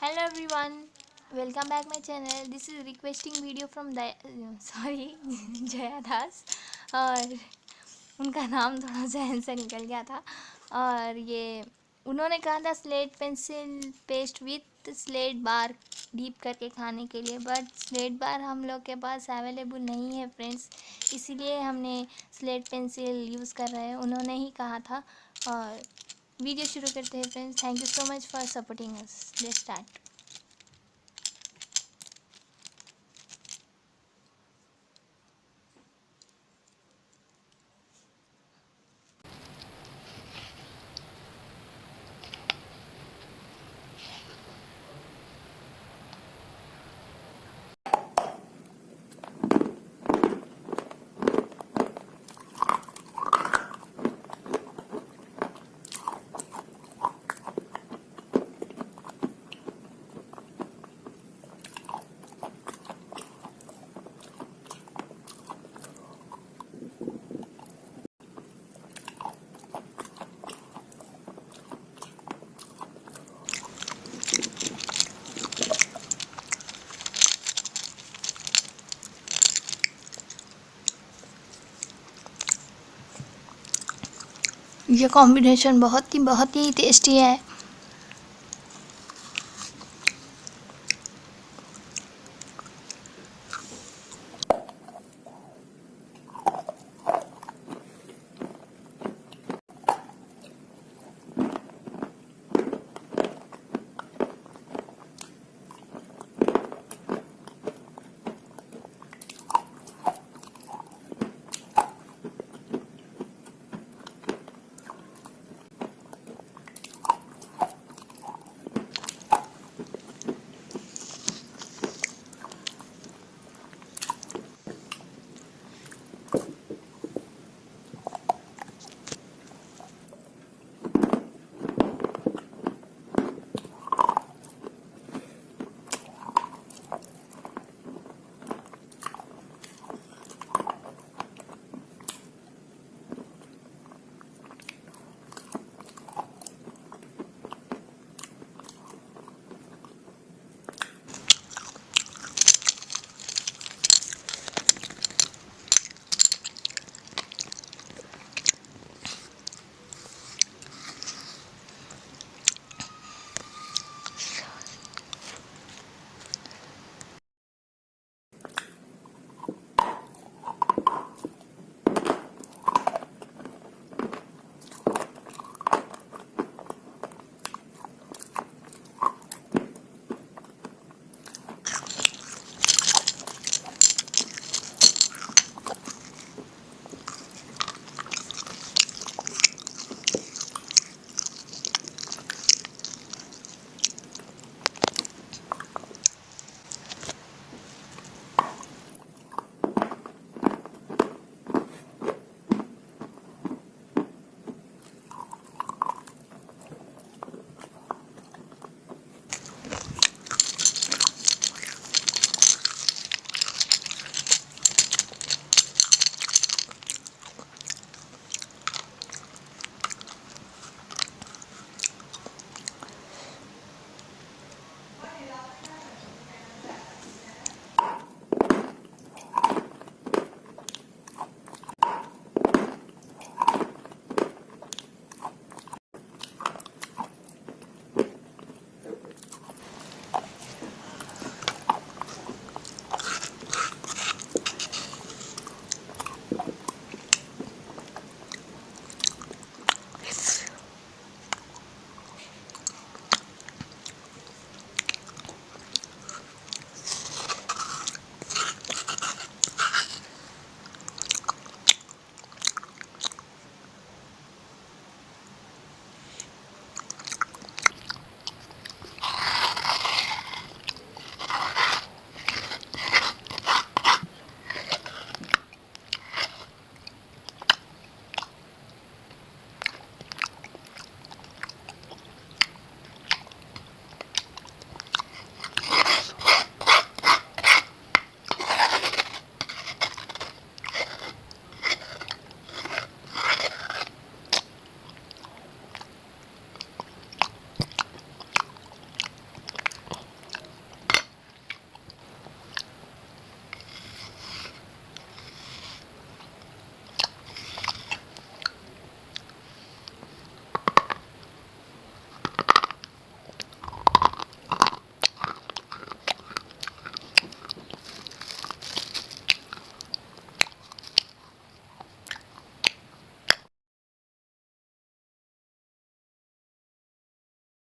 Hello everyone, welcome back my channel. This is requesting video from Jaya दास। और उनका नाम थोड़ा जहन से निकल गया था। और ये उन्होंने कहा था slate pencil paste with slate bar deep करके खाने के लिए, बट स्लेट बार हम लोग के पास अवेलेबल नहीं है फ्रेंड्स, इसीलिए हमने स्लेट पेंसिल यूज़ कर रहे हैं। उन्होंने ही कहा था। और वीडियो शुरू करते हैं friends. Thank you so much for supporting us. Let's start. ये कॉम्बिनेशन बहुत ही टेस्टी है।